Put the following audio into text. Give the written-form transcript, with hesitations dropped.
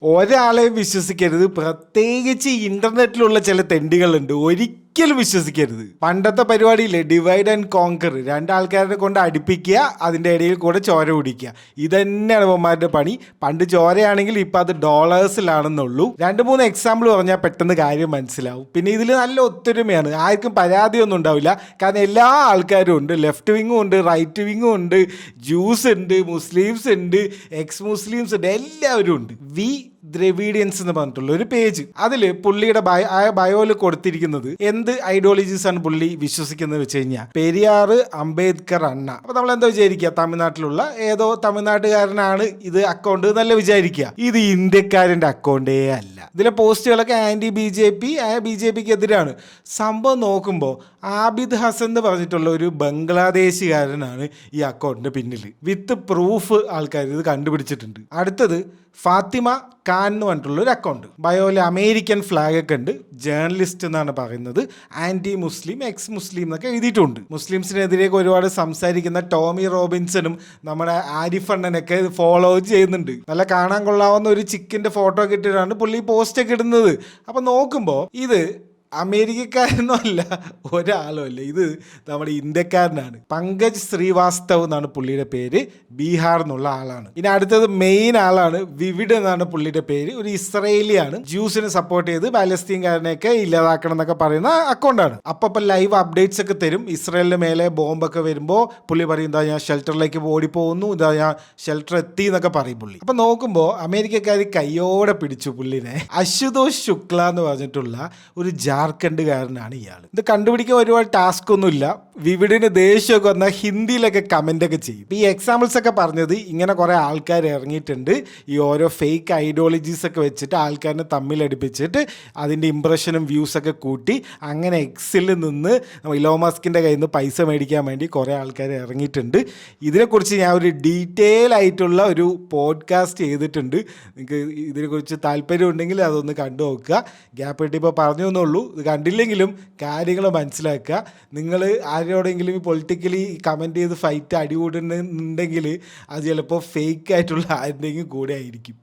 ഒരാളെയും വിശ്വസിക്കരുത്. പ്രത്യേകിച്ച് ഇന്റർനെറ്റിലുള്ള ചില തെണ്ടികളുണ്ട്. ഒരിക്കലും വിശ്വസിക്കരുത്. പണ്ടത്തെ പരിപാടിയില്ലേ, ഡിവൈഡ് ആൻഡ് കോങ്കർ. രണ്ടാൾക്കാരെ കൊണ്ട് അടുപ്പിക്കുക, അതിൻ്റെ ഇടയിൽ കൂടെ ചോര കുടിക്കുക. ഇതന്നെയാണ് ഇവന്മാരുടെ പണി. പണ്ട് ചോരയാണെങ്കിൽ ഇപ്പം അത് ഡോളേഴ്സിലാണെന്നുള്ളൂ. 2-3 എക്സാമ്പിൾ പറഞ്ഞാൽ പെട്ടെന്ന് കാര്യം മനസ്സിലാവും. പിന്നെ ഇതിൽ നല്ല ഒത്തൊരുമയാണ്, ആർക്കും പരാതിയൊന്നും ഉണ്ടാവില്ല. കാരണം എല്ലാ ആൾക്കാരും ഉണ്ട്. ലെഫ്റ്റ് വിങ്ങും ഉണ്ട്, റൈറ്റ് വിങ്ങും ഉണ്ട്, ജൂസ് ഉണ്ട്, മുസ്ലിംസ് ഉണ്ട്, എക്സ് മുസ്ലിംസ് ഉണ്ട്, എല്ലാവരും ഉണ്ട്. വി ദ്രവീഡിയൻസ് എന്ന് പറഞ്ഞിട്ടുള്ള ഒരു പേജ്. അതിൽ പുള്ളിയുടെ ബയോയിൽ കൊടുത്തിരിക്കുന്നത് എന്ത് ഐഡിയോളജീസ് ആണ് പുള്ളി വിശ്വസിക്കുന്നത് വെച്ച് കഴിഞ്ഞാൽ പെരിയാർ, അംബേദ്കർ, അണ്ണ. അപ്പൊ നമ്മൾ എന്താ വിചാരിക്കുക, തമിഴ്നാട്ടിലുള്ള ഏതോ തമിഴ്നാട്ടുകാരനാണ് ഇത് അക്കൗണ്ട് എന്നല്ല വിചാരിക്കുക. ഇത് ഇന്ത്യക്കാരൻ്റെ അക്കൗണ്ടേ അല്ല. ഇതിലെ പോസ്റ്റുകളൊക്കെ ആന്റി ബി ജെ പിക്ക് എതിരാണ്. സംഭവം നോക്കുമ്പോൾ ആബിദ് ഹസൻ എന്ന് പറഞ്ഞിട്ടുള്ള ഒരു ബംഗ്ലാദേശുകാരനാണ് ഈ അക്കൗണ്ടിന്റെ പിന്നിൽ. വിത്ത് പ്രൂഫ് ആൾക്കാർ ഇത് കണ്ടുപിടിച്ചിട്ടുണ്ട്. അടുത്തത് ഫാത്തിമ ഖാൻ എന്ന് പറഞ്ഞിട്ടുള്ള ഒരു അക്കൗണ്ട്. ബയോയിലെ അമേരിക്കൻ ഫ്ലാഗ് ഒക്കെ ഉണ്ട്. ജേർണലിസ്റ്റ് എന്നാണ് പറയുന്നത്. ആന്റി മുസ്ലിം, എക്സ് മുസ്ലിം എന്നൊക്കെ എഴുതിയിട്ടുണ്ട്. മുസ്ലിംസിനെതിരെയൊക്കെ ഒരുപാട് സംസാരിക്കുന്ന ടോമി റോബിൻസണും നമ്മുടെ ആരിഫ് അണ്ണനൊക്കെ ഫോളോ ചെയ്യുന്നുണ്ട്. നല്ല കാണാൻ കൊള്ളാവുന്ന ഒരു ചിക്കിന്റെ ഫോട്ടോ ഒക്കെ ഇട്ടിട്ടാണ് പുള്ളി പോസ്റ്റ് ഒക്കെ ഇടുന്നത്. അപ്പൊ നോക്കുമ്പോൾ ഇത് അമേരിക്കക്കാരനോ അല്ല, ഒരാളോ അല്ല, ഇത് നമ്മുടെ ഇന്ത്യക്കാരനാണ്. പങ്കജ് ശ്രീവാസ്തവ് എന്നാണ് പുള്ളിയുടെ പേര്. ബീഹാർ എന്നുള്ള ആളാണ്. ഇനി അടുത്തത് മെയിൻ ആളാണ് വിവിഡ് എന്നാണ് പുള്ളിയുടെ പേര്. ഒരു ഇസ്രയേലിയാണ്. ജ്യൂസിനെ സപ്പോർട്ട് ചെയ്ത് പാലസ്തീൻകാരനെയൊക്കെ ഇല്ലാതാക്കണം എന്നൊക്കെ പറയുന്ന അക്കൗണ്ടാണ്. അപ്പം ലൈവ് അപ്ഡേറ്റ്സ് ഒക്കെ തരും. ഇസ്രയേലിന്റെ മേലെ ബോംബൊക്കെ വരുമ്പോൾ പുള്ളി പറയും, ഇതാ ഞാൻ ഷെൽട്ടറിലേക്ക് ഓടിപ്പോകുന്നു, ഇതാ ഞാൻ ഷെൽട്ടർ എത്തി എന്നൊക്കെ പറയും പുള്ളി. അപ്പൊ നോക്കുമ്പോൾ അമേരിക്കക്കാർ കയ്യോടെ പിടിച്ചു പുള്ളിനെ. അശുതോഷ് ശുക്ല എന്ന് പറഞ്ഞിട്ടുള്ള ഒരു ജാർഖണ്ഡുകാരനാണ് ഇയാൾ. ഇത് കണ്ടുപിടിക്കാൻ ഒരുപാട് ടാസ്ക് ഒന്നുമില്ല. വിവിഡിന് ദേഷ്യമൊക്കെ വന്നാൽ ഹിന്ദിയിലൊക്കെ കമന്റ് ഒക്കെ ചെയ്യും. ഈ എക്സാമ്പിൾസ് ഒക്കെ പറഞ്ഞത് ഇങ്ങനെ കുറെ ആൾക്കാർ ഇറങ്ങിയിട്ടുണ്ട്. ഈ ഓരോ ഫേക്ക് ഐഡിയോളജീസ് ഒക്കെ വെച്ചിട്ട് ആൾക്കാരിനെ തമ്മിലടിപ്പിച്ചിട്ട് അതിൻ്റെ ഇംപ്രഷനും വ്യൂസ് ഒക്കെ കൂട്ടി അങ്ങനെ എക്സിൽ നിന്ന് ഇലോൺ മസ്കിൻ്റെ കയ്യിൽ നിന്ന് പൈസ മേടിക്കാൻ വേണ്ടി കുറേ ആൾക്കാർ ഇറങ്ങിയിട്ടുണ്ട്. ഇതിനെക്കുറിച്ച് ഞാൻ ഒരു ഡീറ്റെയിൽ ആയിട്ടുള്ള ഒരു പോഡ്കാസ്റ്റ് ചെയ്തിട്ടുണ്ട്. നിങ്ങൾക്ക് ഇതിനെക്കുറിച്ച് താല്പര്യം ഉണ്ടെങ്കിൽ അതൊന്ന് കണ്ടു നോക്കുക. ഗ്യാപ്പ് കിട്ടിയപ്പോൾ പറഞ്ഞു എന്നുള്ളൂ. ഇത് കണ്ടില്ലെങ്കിലും കാര്യങ്ങൾ മനസ്സിലാക്കുക. നിങ്ങൾ ആരോടെങ്കിലും ഈ പൊളിറ്റിക്കലി കമൻറ്റ് ചെയ്ത് ഫൈറ്റ് അടികൂടുന്നുണ്ടെങ്കിൽ അത് ചിലപ്പോൾ ഫേക്ക് ആയിട്ടുള്ള ആരുടെയെങ്കിലും കൂടെ ആയിരിക്കും.